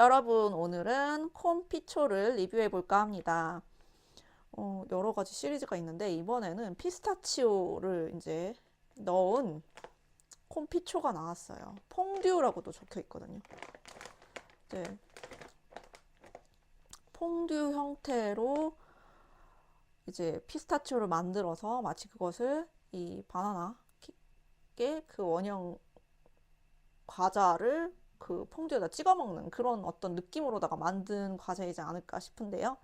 여러분, 오늘은 콘피초를 리뷰해 볼까 합니다. 여러 가지 시리즈가 있는데 이번에는 피스타치오를 이제 넣은 콘피초가 나왔어요. 퐁듀라고도 적혀 있거든요. 이제 퐁듀 형태로 이제 피스타치오를 만들어서 마치 그것을 이 바나나 ኬ이크의 그 원형 과자를 그 퐁듀에다 찍어 먹는 그런 어떤 느낌으로다가 만든 과자이지 않을까 싶은데요.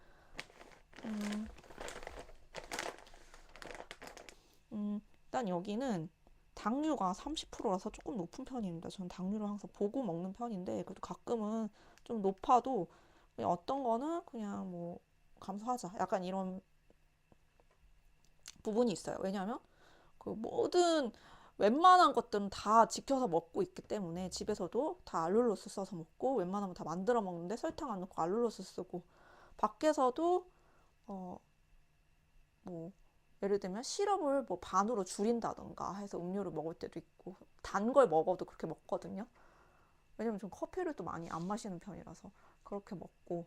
일단 여기는 당류가 30%라서 조금 높은 편입니다. 저는 당류를 항상 보고 먹는 편인데 그래도 가끔은 좀 높아도 그냥 어떤 거는 그냥 뭐 감수하자. 약간 이런 부분이 있어요. 왜냐하면 그 모든 웬만한 것들은 다 지켜서 먹고 있기 때문에 집에서도 다 알룰로스 써서 먹고 웬만하면 다 만들어 먹는데 설탕 안 넣고 알룰로스 쓰고 밖에서도 뭐 예를 들면 시럽을 뭐 반으로 줄인다던가 해서 음료를 먹을 때도 있고 단 걸 먹어도 그렇게 먹거든요. 왜냐면 좀 커피를 또 많이 안 마시는 편이라서 그렇게 먹고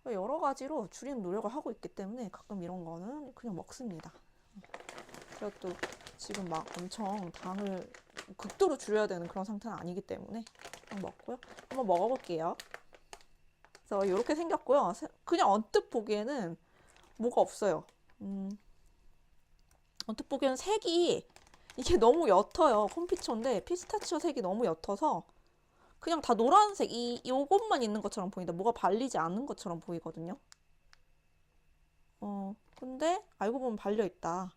여러 가지로 줄이는 노력을 하고 있기 때문에 가끔 이런 거는 그냥 먹습니다. 제가 또 지금 막 엄청 당을 극도로 줄여야 되는 그런 상태는 아니기 때문에 그냥 먹고요. 한번 먹어볼게요. 그래서 이렇게 생겼고요. 그냥 언뜻 보기에는 뭐가 없어요. 언뜻 보기에는 색이 이게 너무 옅어요. 콘피초인데 피스타치오 색이 너무 옅어서 그냥 다 노란색 요것만 있는 것처럼 보인다. 뭐가 발리지 않은 것처럼 보이거든요. 근데 알고 보면 발려 있다.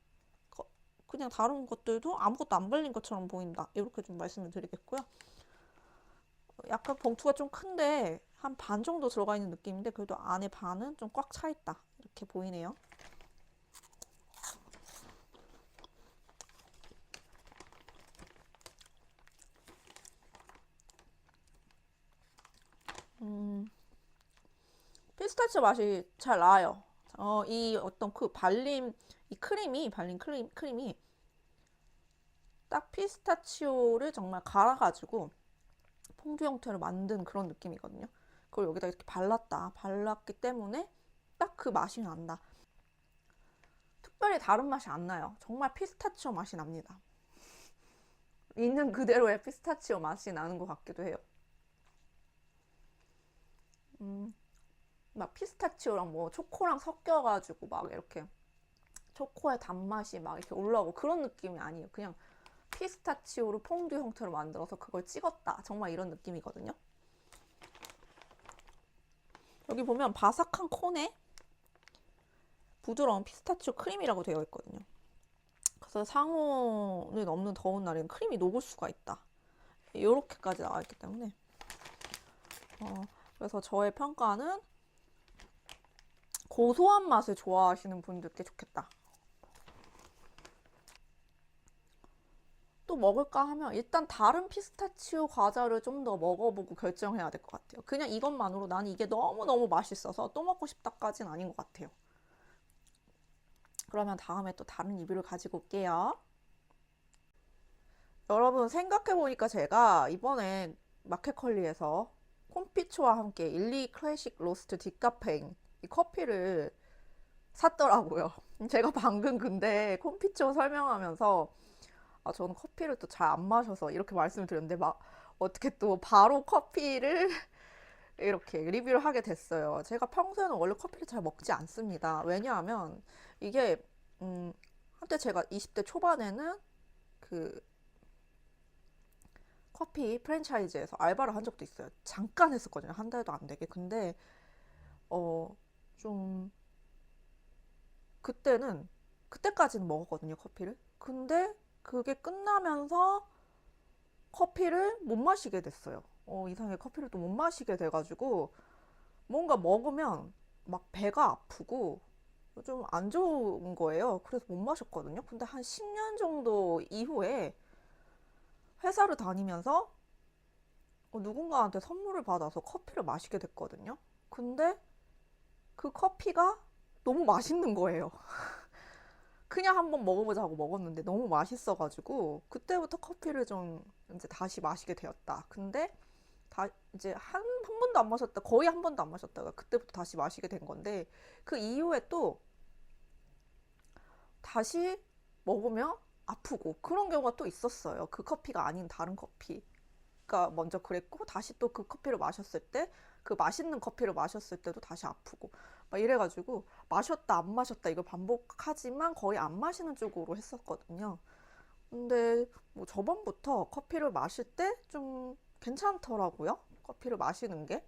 그냥 다른 것들도 아무것도 안 발린 것처럼 보인다. 이렇게 좀 말씀을 드리겠고요. 약간 봉투가 좀 큰데 한 반 정도 들어가 있는 느낌인데 그래도 안에 반은 좀 꽉 차 있다. 이렇게 보이네요. 피스타치오 맛이 잘 나요. 이 어떤 그 발림, 이 크림이, 발린 크림이 딱 피스타치오를 정말 갈아가지고 퐁듀 형태로 만든 그런 느낌이거든요. 그걸 여기다 이렇게 발랐기 때문에 딱 그 맛이 난다. 특별히 다른 맛이 안 나요. 정말 피스타치오 맛이 납니다. 있는 그대로의 피스타치오 맛이 나는 것 같기도 해요. 막 피스타치오랑 뭐 초코랑 섞여가지고 막 이렇게 초코의 단맛이 막 이렇게 올라오고 그런 느낌이 아니에요. 그냥 피스타치오를 퐁듀 형태로 만들어서 그걸 찍었다. 정말 이런 느낌이거든요. 여기 보면 바삭한 콘에 부드러운 피스타치오 크림이라고 되어 있거든요. 그래서 상온을 넘는 더운 날에는 크림이 녹을 수가 있다. 이렇게까지 나와 있기 때문에 그래서 저의 평가는 고소한 맛을 좋아하시는 분들께 좋겠다. 또 먹을까 하면 일단 다른 피스타치오 과자를 좀 더 먹어보고 결정해야 될 것 같아요. 그냥 이것만으로 나는 이게 너무너무 맛있어서 또 먹고 싶다까지는 아닌 것 같아요. 그러면 다음에 또 다른 리뷰를 가지고 올게요. 여러분 생각해보니까 제가 이번에 마켓컬리에서 콘피초와 함께 일리 클래식 로스트 디카페인 이 커피를 샀더라고요. 제가 방금 근데 콘피초 설명하면서 저는 커피를 또 잘 안 마셔서 이렇게 말씀을 드렸는데 막 어떻게 또 바로 커피를 이렇게 리뷰를 하게 됐어요. 제가 평소에는 원래 커피를 잘 먹지 않습니다. 왜냐하면 이게 한때 제가 20대 초반에는 그 커피 프랜차이즈에서 알바를 한 적도 있어요. 잠깐 했었거든요. 한 달도 안 되게. 근데 좀 그때까지는 먹었거든요. 커피를. 근데 그게 끝나면서 커피를 못 마시게 됐어요. 이상하게 커피를 또 못 마시게 돼가지고 뭔가 먹으면 막 배가 아프고 좀 안 좋은 거예요. 그래서 못 마셨거든요. 근데 한 10년 정도 이후에 회사를 다니면서 누군가한테 선물을 받아서 커피를 마시게 됐거든요. 근데 그 커피가 너무 맛있는 거예요. 그냥 한번 먹어보자고 먹었는데 너무 맛있어가지고 그때부터 커피를 좀 이제 다시 마시게 되었다. 근데 다 이제 한 번도 안 마셨다, 거의 한 번도 안 마셨다가 그때부터 다시 마시게 된 건데, 그 이후에 또 다시 먹으면 아프고 그런 경우가 또 있었어요. 그 커피가 아닌 다른 커피가 먼저 그랬고, 다시 또 그 커피를 마셨을 때, 그 맛있는 커피를 마셨을 때도 다시 아프고 막 이래가지고 마셨다 안 마셨다 이걸 반복하지만 거의 안 마시는 쪽으로 했었거든요. 근데 뭐 저번부터 커피를 마실 때 좀 괜찮더라고요. 커피를 마시는 게.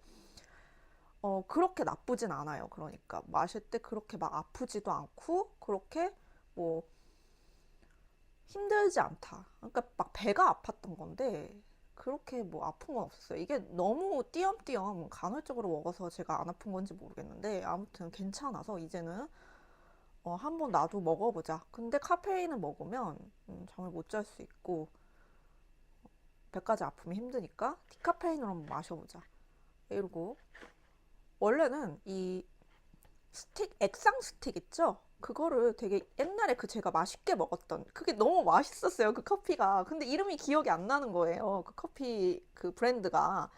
그렇게 나쁘진 않아요. 그러니까 마실 때 그렇게 막 아프지도 않고 그렇게 뭐 힘들지 않다. 그러니까 막 배가 아팠던 건데 그렇게 뭐 아픈 건 없었어요. 이게 너무 띄엄띄엄 간헐적으로 먹어서 제가 안 아픈 건지 모르겠는데 아무튼 괜찮아서 이제는 한번 나도 먹어보자. 근데 카페인을 먹으면 잠을 못 잘 수 있고 배까지 아프면 힘드니까 디카페인으로 한번 마셔보자. 이러고 원래는 이 스틱, 액상 스틱 있죠? 그거를 되게 옛날에 그 제가 맛있게 먹었던 그게 너무 맛있었어요. 그 커피가. 근데 이름이 기억이 안 나는 거예요. 그 커피 그 브랜드가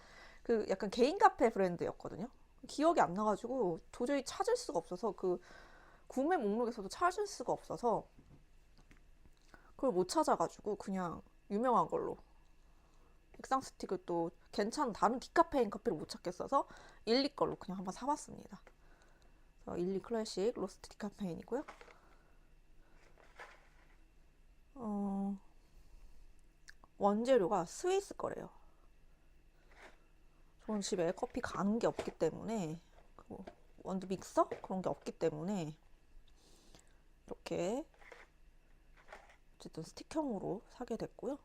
그 약간 개인 카페 브랜드였거든요. 기억이 안 나가지고 도저히 찾을 수가 없어서 그 구매 목록에서도 찾을 수가 없어서 그걸 못 찾아가지고 그냥 유명한 걸로 액상 스틱을 또 괜찮은 다른 디카페인 커피를 못 찾겠어서 일리 걸로 그냥 한번 사봤습니다. 일리 클래식 로스트 디카페인이고요. 원재료가 스위스 거래요. 저는 집에 커피 가는 게 없기 때문에 원두 믹서 그런 게 없기 때문에 이렇게 어쨌든 스틱형으로 사게 됐고요.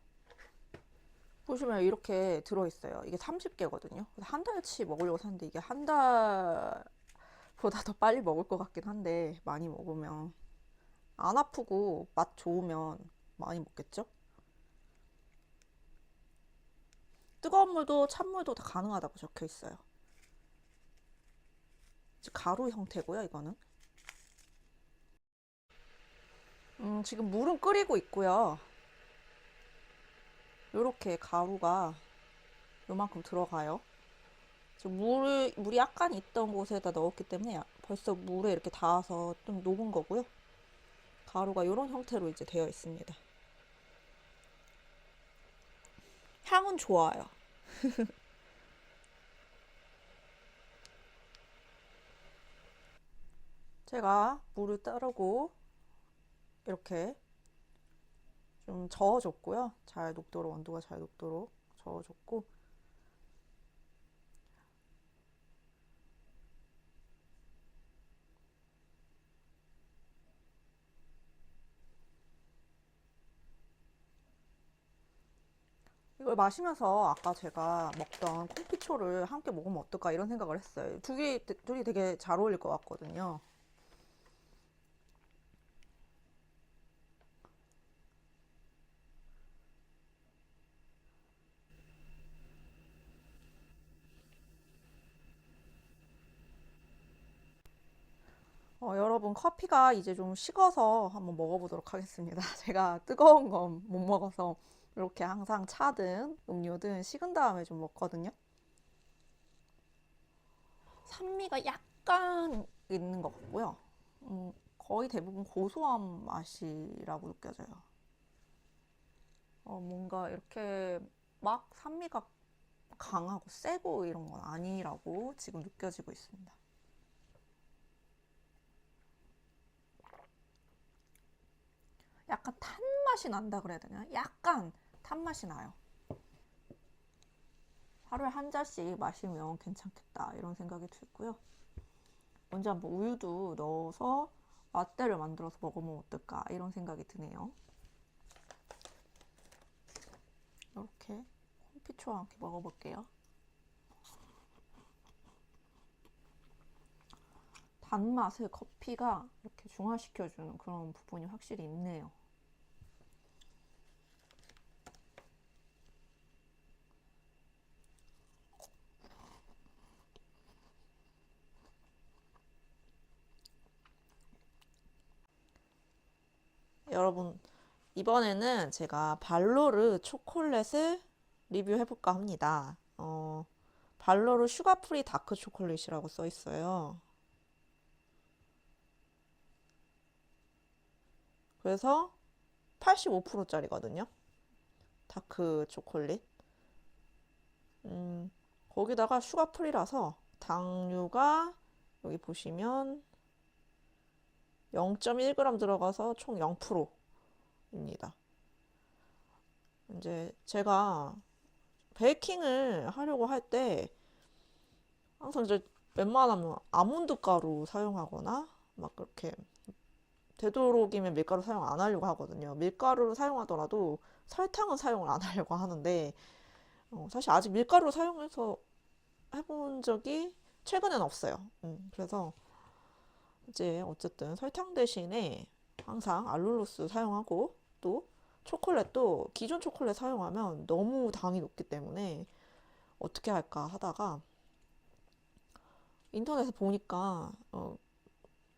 보시면 이렇게 들어있어요. 이게 30개거든요. 한 달치 먹으려고 샀는데 이게 한 달보다 더 빨리 먹을 것 같긴 한데 많이 먹으면 안 아프고 맛 좋으면 많이 먹겠죠? 뜨거운 물도 찬물도 다 가능하다고 적혀 있어요. 가루 형태고요, 이거는. 지금 물은 끓이고 있고요. 요렇게 가루가 요만큼 들어가요. 지금 물이 약간 있던 곳에다 넣었기 때문에 벌써 물에 이렇게 닿아서 좀 녹은 거고요. 가루가 이런 형태로 이제 되어 있습니다. 향은 좋아요. 제가 물을 따르고 이렇게 좀 저어줬고요. 잘 녹도록, 온도가 잘 녹도록 저어줬고, 이걸 마시면서 아까 제가 먹던 콩피초를 함께 먹으면 어떨까 이런 생각을 했어요. 둘이 되게 잘 어울릴 것 같거든요. 여러분, 커피가 이제 좀 식어서 한번 먹어보도록 하겠습니다. 제가 뜨거운 건 못 먹어서 이렇게 항상 차든 음료든 식은 다음에 좀 먹거든요. 산미가 약간 있는 것 같고요. 거의 대부분 고소한 맛이라고 느껴져요. 뭔가 이렇게 막 산미가 강하고 세고 이런 건 아니라고 지금 느껴지고 있습니다. 약간 탄 맛이 난다 그래야 되나? 약간 탄 맛이 나요. 하루에 한 잔씩 마시면 괜찮겠다 이런 생각이 들고요. 언제 한번 우유도 넣어서 라떼를 만들어서 먹으면 어떨까 이런 생각이 드네요. 이렇게 콩피초와 함께 먹어볼게요. 단맛을 커피가 이렇게 중화시켜주는 그런 부분이 확실히 있네요. 여러분, 이번에는 제가 발로르 초콜릿을 리뷰해볼까 합니다. 발로르 슈가 프리 다크 초콜릿이라고 써 있어요. 그래서 85%짜리거든요. 다크 초콜릿. 거기다가 슈가 프리라서 당류가 여기 보시면 0.1g 들어가서 총 0%입니다. 이제 제가 베이킹을 하려고 할 때 항상 이제 웬만하면 아몬드 가루 사용하거나 막 그렇게 되도록이면 밀가루 사용 안 하려고 하거든요. 밀가루를 사용하더라도 설탕은 사용을 안 하려고 하는데 사실 아직 밀가루 사용해서 해본 적이 최근엔 없어요. 그래서 이제 어쨌든 설탕 대신에 항상 알룰로스 사용하고 또 초콜릿도 기존 초콜릿 사용하면 너무 당이 높기 때문에 어떻게 할까 하다가 인터넷에 보니까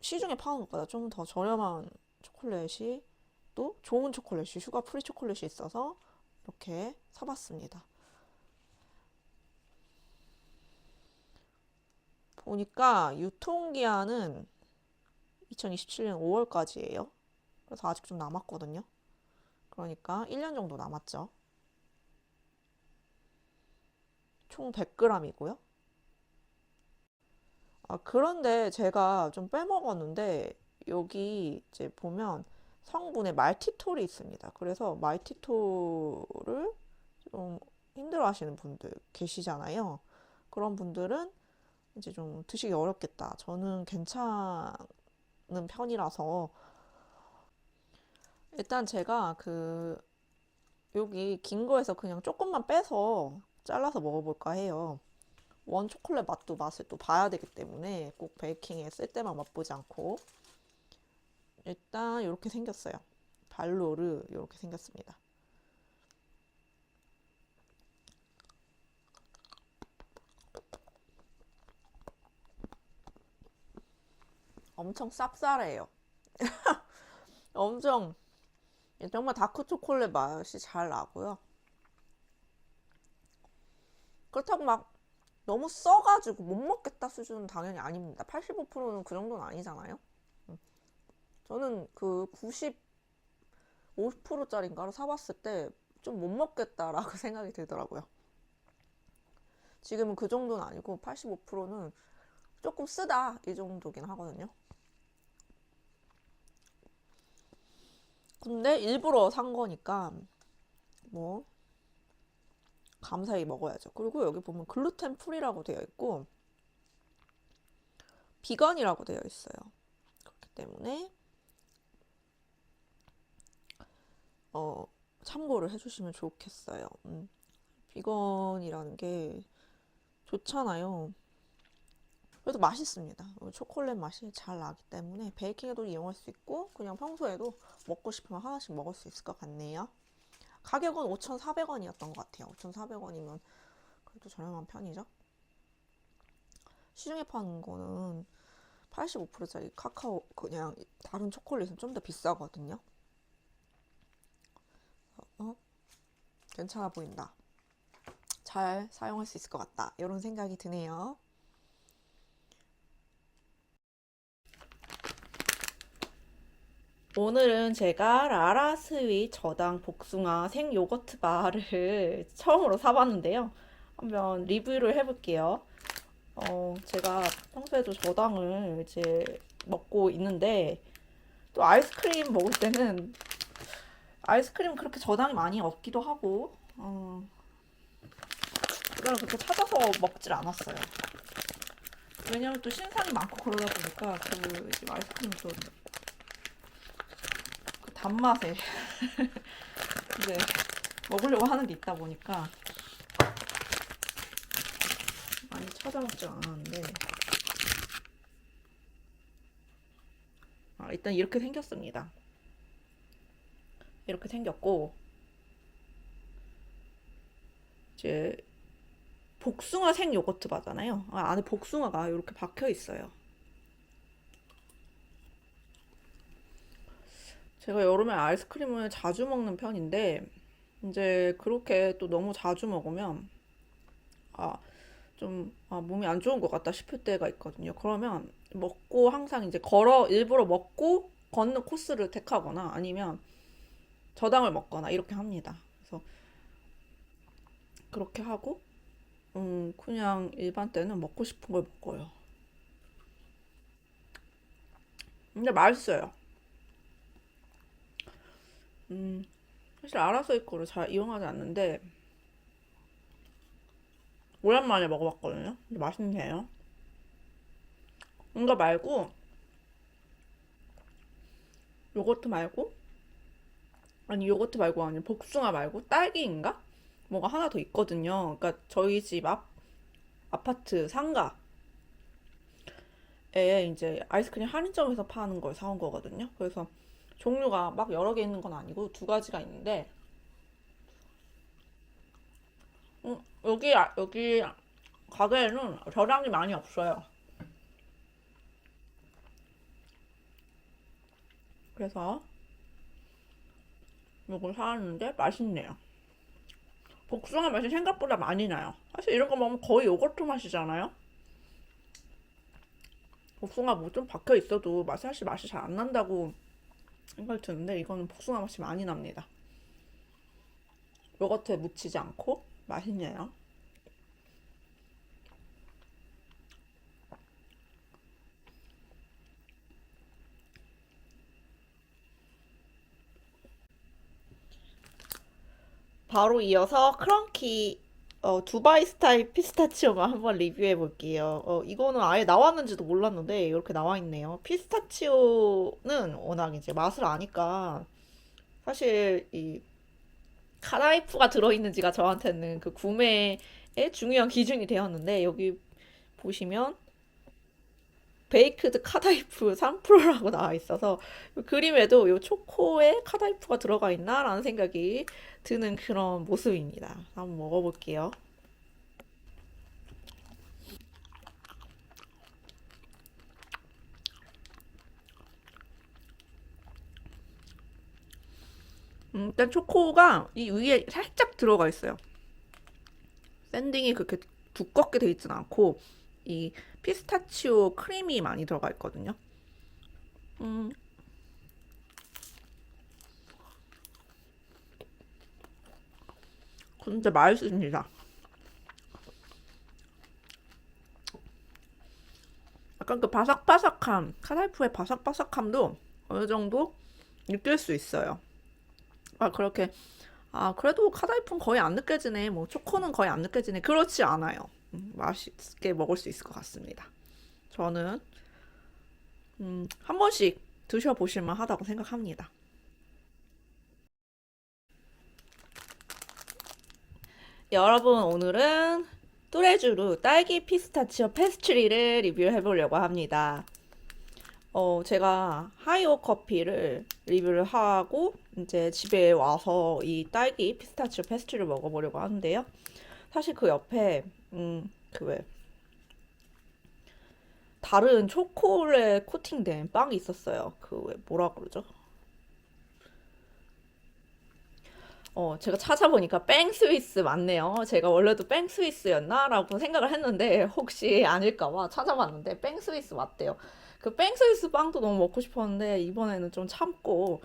시중에 파는 것보다 좀 더 저렴한 초콜릿이 또 좋은 초콜릿이 슈가 프리 초콜릿이 있어서 이렇게 사봤습니다. 보니까 유통기한은 2027년 5월까지예요. 그래서 아직 좀 남았거든요. 그러니까 1년 정도 남았죠. 총 100g이고요. 그런데 제가 좀 빼먹었는데 여기 이제 보면 성분에 말티톨이 있습니다. 그래서 말티톨을 좀 힘들어 하시는 분들 계시잖아요. 그런 분들은 이제 좀 드시기 어렵겠다. 저는 괜찮은 편이라서 일단 제가 여기 긴 거에서 그냥 조금만 빼서 잘라서 먹어볼까 해요. 원 초콜릿 맛을 또 봐야 되기 때문에 꼭 베이킹에 쓸 때만 맛보지 않고 일단 이렇게 생겼어요. 발로르 이렇게 생겼습니다. 엄청 쌉쌀해요. 엄청 정말 다크 초콜릿 맛이 잘 나고요. 그렇다고 막 너무 써가지고 못 먹겠다 수준은 당연히 아닙니다. 85%는 그 정도는 아니잖아요. 저는 그 50%짜리인가를 사봤을 때 좀 못 먹겠다라고 생각이 들더라고요. 지금은 그 정도는 아니고 85%는 조금 쓰다 이 정도긴 하거든요. 근데 일부러 산 거니까 뭐 감사히 먹어야죠. 그리고 여기 보면 글루텐 프리라고 되어 있고 비건이라고 되어 있어요. 그렇기 때문에 참고를 해주시면 좋겠어요. 비건이라는 게 좋잖아요. 그래도 맛있습니다. 초콜릿 맛이 잘 나기 때문에 베이킹에도 이용할 수 있고 그냥 평소에도 먹고 싶으면 하나씩 먹을 수 있을 것 같네요. 가격은 5,400원이었던 것 같아요. 5,400원이면 그래도 저렴한 편이죠. 시중에 파는 거는 85%짜리 카카오 그냥 다른 초콜릿은 좀 더 비싸거든요. 괜찮아 보인다. 잘 사용할 수 있을 것 같다. 이런 생각이 드네요. 오늘은 제가 라라스윗 저당 복숭아 생 요거트 바를 처음으로 사봤는데요. 한번 리뷰를 해볼게요. 제가 평소에도 저당을 이제 먹고 있는데 또 아이스크림 먹을 때는 아이스크림 그렇게 저당이 많이 없기도 하고 그걸 그렇게 찾아서 먹질 않았어요. 왜냐면 또 신상이 많고 그러다 보니까 아이스크림도 그 단맛에 이제 먹으려고 하는 게 있다 보니까 많이 찾아 먹질 않았는데 일단 이렇게 생겼습니다. 이렇게 생겼고 이제 복숭아 생 요거트 바잖아요. 안에 복숭아가 이렇게 박혀 있어요. 제가 여름에 아이스크림을 자주 먹는 편인데 이제 그렇게 또 너무 자주 먹으면 좀 몸이 안 좋은 것 같다 싶을 때가 있거든요. 그러면 먹고 항상 이제 일부러 먹고 걷는 코스를 택하거나 아니면 저당을 먹거나 이렇게 합니다. 그래서 그렇게 하고 그냥 일반 때는 먹고 싶은 걸 먹어요. 근데 맛있어요. 음, 사실 아라소이 거를 잘 이용하지 않는데 오랜만에 먹어봤거든요. 근데 맛있네요. 이거 말고 요거트 말고 아니 요거트 말고 아니 복숭아 말고 딸기인가? 뭐가 하나 더 있거든요. 그러니까 저희 집 앞 아파트 상가에 이제 아이스크림 할인점에서 파는 걸 사온 거거든요. 그래서 종류가 막 여러 개 있는 건 아니고 두 가지가 있는데 여기 가게에는 저장이 많이 없어요. 그래서 이걸 사왔는데 맛있네요. 복숭아 맛이 생각보다 많이 나요. 사실 이런 거 먹으면 거의 요거트 맛이잖아요. 복숭아 뭐 좀 박혀 있어도 사실 맛이 잘 안 난다고 생각이 드는데 이거는 복숭아 맛이 많이 납니다. 요거트에 묻히지 않고 맛있네요. 바로 이어서 크런키 두바이 스타일 피스타치오만 한번 리뷰해 볼게요. 이거는 아예 나왔는지도 몰랐는데 이렇게 나와 있네요. 피스타치오는 워낙 이제 맛을 아니까 사실 이 카나이프가 들어있는지가 저한테는 그 구매의 중요한 기준이 되었는데 여기 보시면 베이크드 카다이프 3%라고 나와 있어서 그림에도 이 초코에 카다이프가 들어가 있나라는 생각이 드는 그런 모습입니다. 한번 먹어볼게요. 일단 초코가 이 위에 살짝 들어가 있어요. 샌딩이 그렇게 두껍게 돼 있진 않고 이 피스타치오 크림이 많이 들어가 있거든요. 음, 진짜 맛있습니다. 약간 그 바삭바삭함, 카다이프의 바삭바삭함도 어느 정도 느낄 수 있어요. 그렇게, 그래도 카다이프는 거의 안 느껴지네. 뭐, 초코는 거의 안 느껴지네. 그렇지 않아요. 맛있게 먹을 수 있을 것 같습니다. 저는, 한 번씩 드셔보실만 하다고 생각합니다. 여러분, 오늘은 뚜레쥬르 딸기 피스타치오 페스트리를 리뷰해 보려고 합니다. 제가 하이오 커피를 리뷰를 하고 이제 집에 와서 이 딸기 피스타치오 페스트리를 먹어보려고 하는데요. 사실 그 옆에 그 왜 다른 초콜릿 코팅된 빵이 있었어요. 그 왜 뭐라 그러죠? 제가 찾아보니까 뺑 스위스 맞네요. 제가 원래도 뺑 스위스였나라고 생각을 했는데 혹시 아닐까봐 찾아봤는데 뺑 스위스 맞대요. 그 뺑 스위스 빵도 너무 먹고 싶었는데 이번에는 좀 참고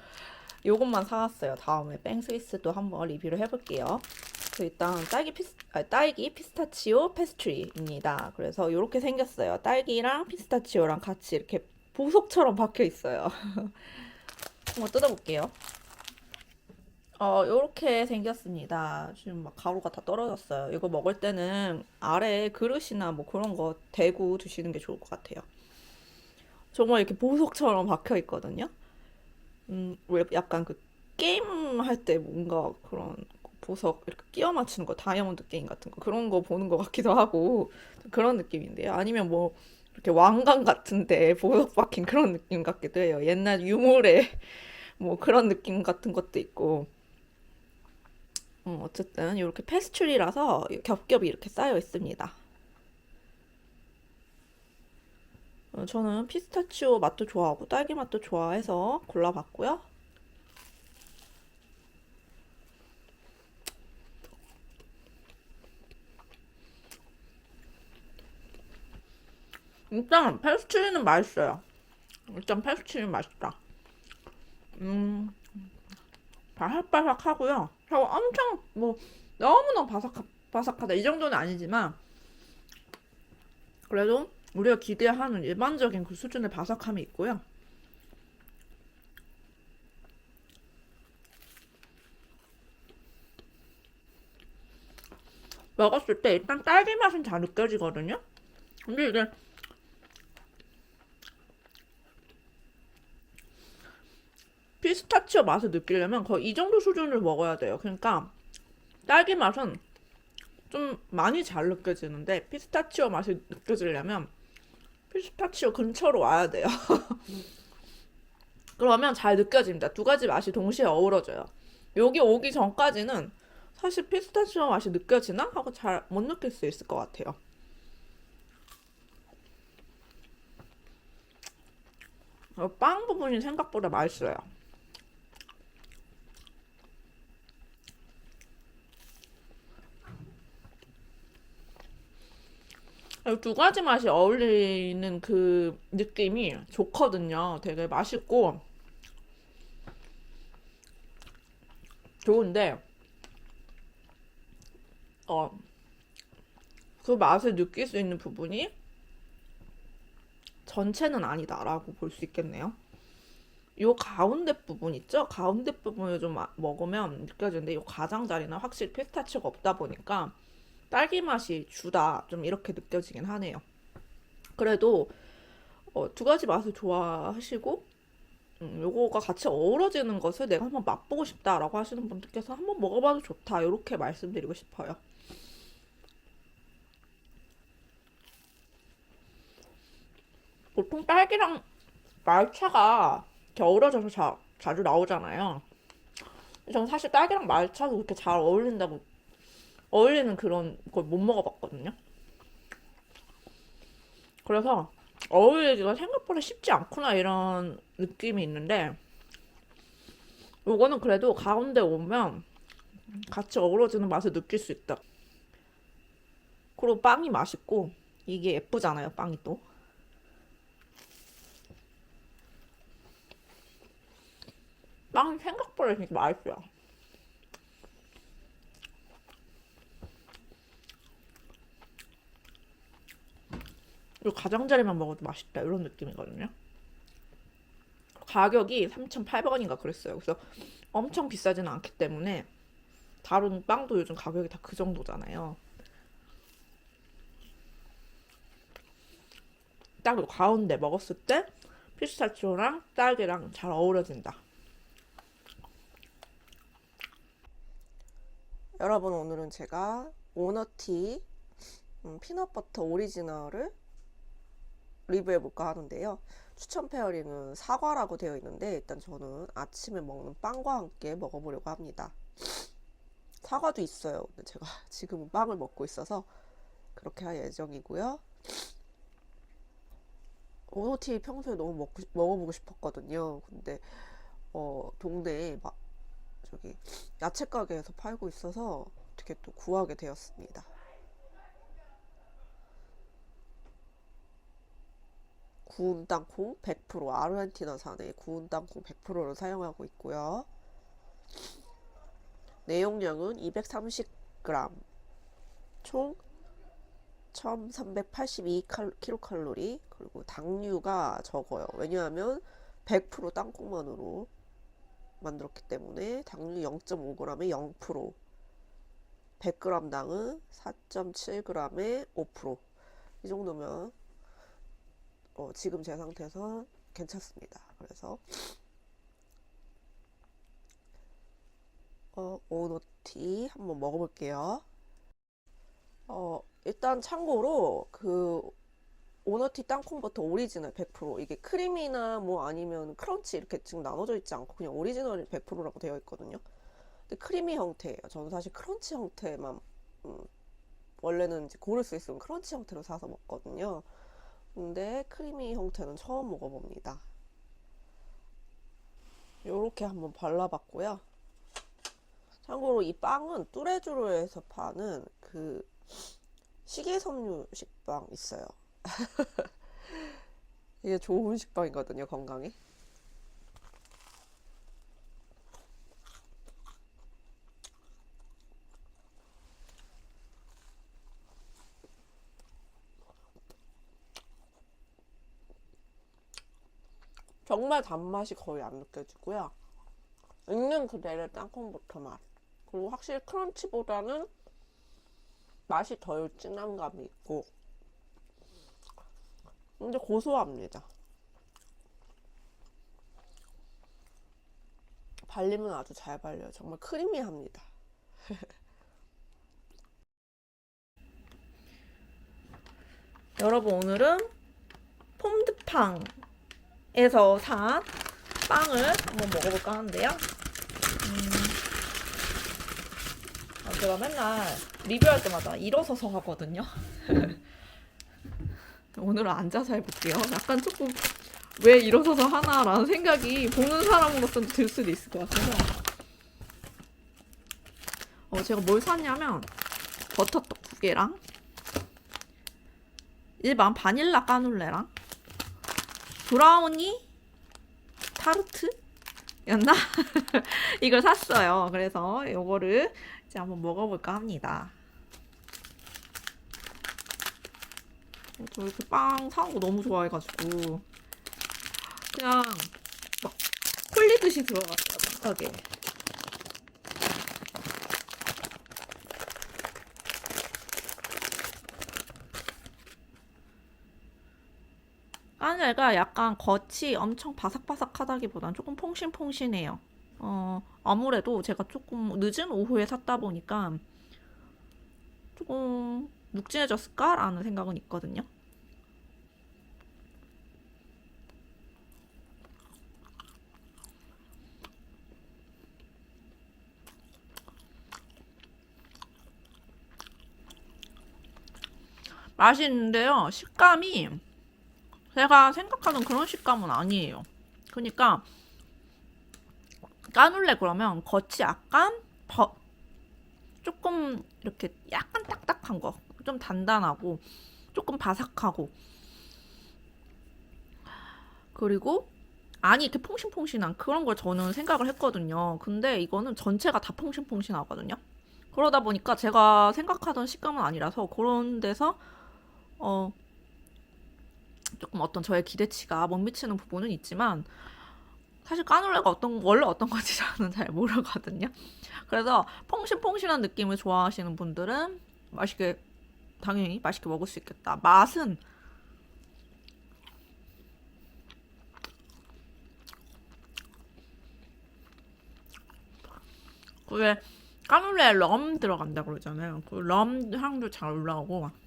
요것만 사왔어요. 다음에 뺑 스위스도 한번 리뷰를 해볼게요. 일단 딸기 피스타치오 페스트리입니다. 그래서 이렇게 생겼어요. 딸기랑 피스타치오랑 같이 이렇게 보석처럼 박혀 있어요. 한번 뜯어볼게요. 요렇게 생겼습니다. 지금 막 가루가 다 떨어졌어요. 이거 먹을 때는 아래 그릇이나 뭐 그런 거 대고 드시는 게 좋을 것 같아요. 정말 이렇게 보석처럼 박혀 있거든요. 왜 약간 그 게임 할 때 뭔가 그런 보석 이렇게 끼워 맞추는 거, 다이아몬드 게임 같은 거 그런 거 보는 것 같기도 하고 그런 느낌인데요. 아니면 뭐 이렇게 왕관 같은데 보석 박힌 그런 느낌 같기도 해요. 옛날 유물의 뭐 그런 느낌 같은 것도 있고. 어쨌든 이렇게 페스츄리라서 겹겹이 이렇게 쌓여 있습니다. 저는 피스타치오 맛도 좋아하고 딸기 맛도 좋아해서 골라봤고요. 일단 페스츄리는 맛있어요. 일단 페스츄리는 맛있다. 음, 바삭바삭하고요. 그리고 엄청 뭐 너무너무 바삭하다 이 정도는 아니지만 그래도 우리가 기대하는 일반적인 그 수준의 바삭함이 있고요. 먹었을 때 일단 딸기 맛은 잘 느껴지거든요. 근데 이게 피스타치오 맛을 느끼려면 거의 이 정도 수준을 먹어야 돼요. 그러니까 딸기 맛은 좀 많이 잘 느껴지는데 피스타치오 맛이 느껴지려면 피스타치오 근처로 와야 돼요. 그러면 잘 느껴집니다. 두 가지 맛이 동시에 어우러져요. 여기 오기 전까지는 사실 피스타치오 맛이 느껴지나? 하고 잘 못 느낄 수 있을 것 같아요. 빵 부분이 생각보다 맛있어요. 두 가지 맛이 어울리는 그 느낌이 좋거든요. 되게 맛있고 좋은데 그 맛을 느낄 수 있는 부분이 전체는 아니다라고 볼 수 있겠네요. 요 가운데 부분 있죠? 가운데 부분을 좀 먹으면 느껴지는데 요 가장자리는 확실히 피스타치오가 없다 보니까 딸기 맛이 주다 좀 이렇게 느껴지긴 하네요. 그래도 두 가지 맛을 좋아하시고 요거가 같이 어우러지는 것을 내가 한번 맛보고 싶다라고 하시는 분들께서 한번 먹어봐도 좋다 이렇게 말씀드리고 싶어요. 보통 딸기랑 말차가 이렇게 어우러져서 자주 나오잖아요. 저는 사실 딸기랑 말차도 그렇게 잘 어울리는 그런 걸 못 먹어봤거든요. 그래서 어울리기가 생각보다 쉽지 않구나 이런 느낌이 있는데 요거는 그래도 가운데 오면 같이 어우러지는 맛을 느낄 수 있다. 그리고 빵이 맛있고 이게 예쁘잖아요, 빵이 또. 빵이 생각보다 진짜 맛있어요. 그리고 가장자리만 먹어도 맛있다 이런 느낌이거든요. 가격이 3,800원인가 그랬어요. 그래서 엄청 비싸지는 않기 때문에 다른 빵도 요즘 가격이 다 그 정도잖아요. 딱 가운데 먹었을 때 피스타치오랑 딸기랑 잘 어우러진다. 여러분 오늘은 제가 오너티 피넛버터 오리지널을 리뷰해볼까 하는데요. 추천 페어링은 사과라고 되어 있는데 일단 저는 아침에 먹는 빵과 함께 먹어보려고 합니다. 사과도 있어요. 근데 제가 지금은 빵을 먹고 있어서 그렇게 할 예정이고요. 오너티 평소에 너무 먹어보고 싶었거든요. 근데 동네에 막 저기 야채 가게에서 팔고 있어서 어떻게 또 구하게 되었습니다. 구운 땅콩 100% 아르헨티나산의 구운 땅콩 100%를 사용하고 있고요. 내용량은 230g, 총 1382kcal, 그리고 당류가 적어요. 왜냐하면 100% 땅콩만으로 만들었기 때문에 당류 0.5g에 0%, 100g당은 4.7g에 5%. 이 정도면 지금 제 상태에서 괜찮습니다. 그래서 오너티 한번 먹어볼게요. 일단 참고로 그 오너티 땅콩버터 오리지널 100%, 이게 크림이나 뭐 아니면 크런치 이렇게 지금 나눠져 있지 않고 그냥 오리지널 100%라고 되어 있거든요. 근데 크리미 형태예요. 저는 사실 크런치 형태만 원래는 이제 고를 수 있으면 크런치 형태로 사서 먹거든요. 근데 크리미 형태는 처음 먹어봅니다. 요렇게 한번 발라봤고요. 참고로 이 빵은 뚜레쥬르에서 파는 그 식이섬유 식빵 있어요. 이게 좋은 식빵이거든요, 건강에. 정말 단맛이 거의 안 느껴지고요. 있는 그대로 땅콩버터 맛. 그리고 확실히 크런치보다는 맛이 덜 진한 감이 있고. 근데 고소합니다. 발리면 아주 잘 발려요. 정말 크리미합니다. 여러분, 오늘은 폼드팡에서 산 빵을 한번 먹어볼까 하는데요. 제가 맨날 리뷰할 때마다 일어서서 하거든요. 오늘은 앉아서 해볼게요. 약간 조금 왜 일어서서 하나라는 생각이 보는 사람으로서는 들 수도 있을 것 같아서. 제가 뭘 샀냐면 버터떡 2개랑 일반 바닐라 까눌레랑 브라우니 타르트였나? 이걸 샀어요. 그래서 이거를 이제 한번 먹어볼까 합니다. 저 이렇게 빵 사는 거 너무 좋아해가지고 그냥 막 홀리듯이 들어갔어요. 빡하게. 까늘가 약간 겉이 엄청 바삭바삭하다기보단 조금 퐁신퐁신해요. 아무래도 제가 조금 늦은 오후에 샀다 보니까 조금 묵진해졌을까라는 생각은 있거든요. 맛있는데요. 식감이 제가 생각하는 그런 식감은 아니에요. 그러니까 까눌레 그러면 겉이 약간 조금 이렇게 약간 딱딱한 거, 좀 단단하고 조금 바삭하고 그리고 안이 이렇게 퐁신퐁신한 그런 걸 저는 생각을 했거든요. 근데 이거는 전체가 다 퐁신퐁신하거든요. 그러다 보니까 제가 생각하던 식감은 아니라서 그런 데서 조금 어떤 저의 기대치가 못 미치는 부분은 있지만 사실 까눌레가 원래 어떤 건지 저는 잘 모르거든요. 그래서 퐁신퐁신한 느낌을 좋아하시는 분들은 당연히 맛있게 먹을 수 있겠다. 맛은 그게 까눌레에 럼 들어간다고 그러잖아요. 그 럼 향도 잘 올라오고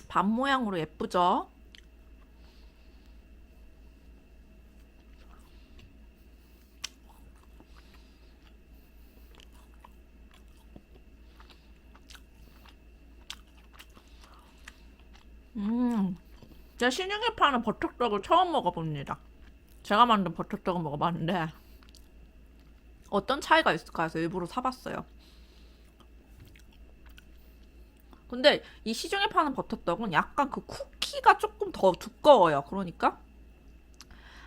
밥 모양으로 예쁘죠? 제가 시중에 파는 버터떡을 처음 먹어봅니다. 제가 만든 버터떡은 먹어봤는데 어떤 차이가 있을까 해서 일부러 사봤어요. 근데 이 시중에 파는 버터떡은 약간 그 쿠키가 조금 더 두꺼워요. 그러니까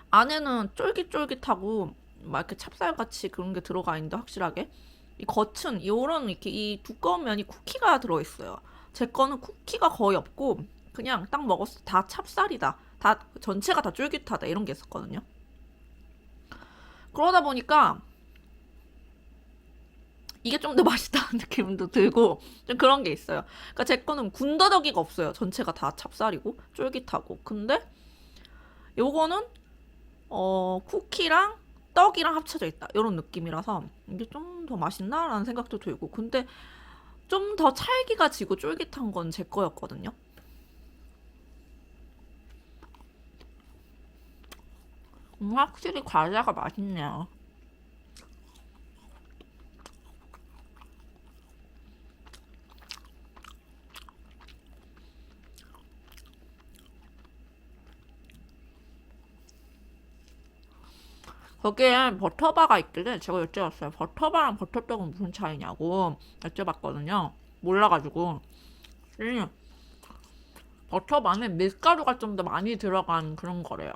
안에는 쫄깃쫄깃하고 막 이렇게 찹쌀같이 그런 게 들어가 있는데 확실하게 이 겉은 요런 이렇게 이 두꺼운 면이 쿠키가 들어있어요. 제 거는 쿠키가 거의 없고 그냥 딱 먹었을 때 다 찹쌀이다. 다 전체가 다 쫄깃하다 이런 게 있었거든요. 그러다 보니까 이게 좀 더 맛있다는 느낌도 들고 좀 그런 게 있어요. 그러니까 제 거는 군더더기가 없어요. 전체가 다 찹쌀이고 쫄깃하고. 근데 요거는 쿠키랑 떡이랑 합쳐져 있다. 이런 느낌이라서 이게 좀 더 맛있나라는 생각도 들고. 근데 좀 더 찰기가 지고 쫄깃한 건 제 거였거든요. 확실히 과자가 맛있네요. 거기에 버터바가 있길래 제가 여쭤봤어요. 버터바랑 버터떡은 무슨 차이냐고 여쭤봤거든요. 몰라가지고. 이 버터만에 밀가루가 좀 더 많이 들어간 그런 거래요.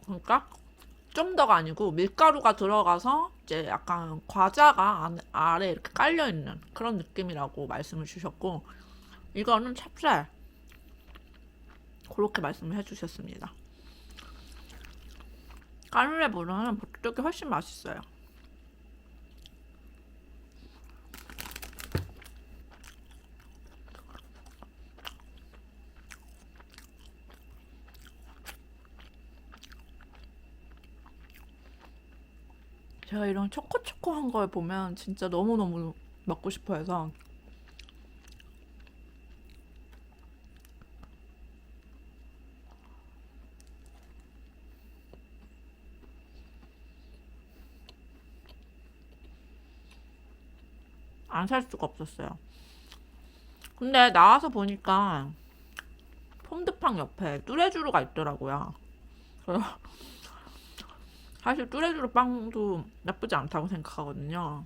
그러니까 좀 더가 아니고 밀가루가 들어가서 이제 약간 과자가 아래 이렇게 깔려 있는 그런 느낌이라고 말씀을 주셨고, 이거는 찹쌀 그렇게 말씀을 해주셨습니다. 까눌레보다는 버터떡이 훨씬 맛있어요. 제가 이런 초코초코한 걸 보면 진짜 너무너무 먹고 싶어 해서. 안 살 수가 없었어요. 근데 나와서 보니까 폰드팡 옆에 뚜레쥬르가 있더라고요. 그래서 사실 뚜레쥬르 빵도 나쁘지 않다고 생각하거든요.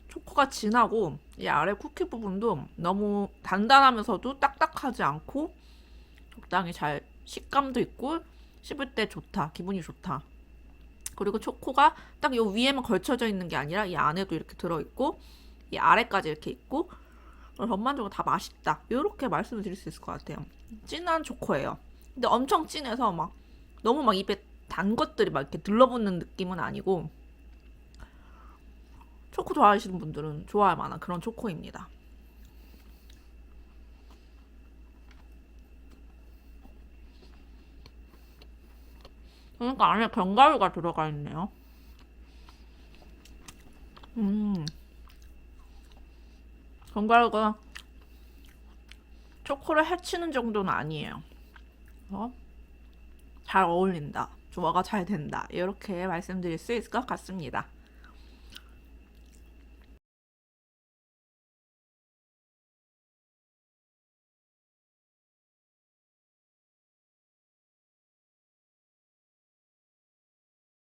초코가 진하고 이 아래 쿠키 부분도 너무 단단하면서도 딱딱하지 않고 적당히 잘 식감도 있고 씹을 때 좋다. 기분이 좋다. 그리고 초코가 딱 이 위에만 걸쳐져 있는 게 아니라 이 안에도 이렇게 들어있고 이 아래까지 이렇게 있고 전반적으로 다 맛있다. 이렇게 말씀을 드릴 수 있을 것 같아요. 진한 초코예요. 근데 엄청 진해서 막 너무 막 입에 단 것들이 막 이렇게 들러붙는 느낌은 아니고 초코 좋아하시는 분들은 좋아할 만한 그런 초코입니다. 그러니까 안에 견과류가 들어가 있네요. 견과류가 초코를 해치는 정도는 아니에요. 잘 어울린다. 조화가 잘 된다. 이렇게 말씀드릴 수 있을 것 같습니다.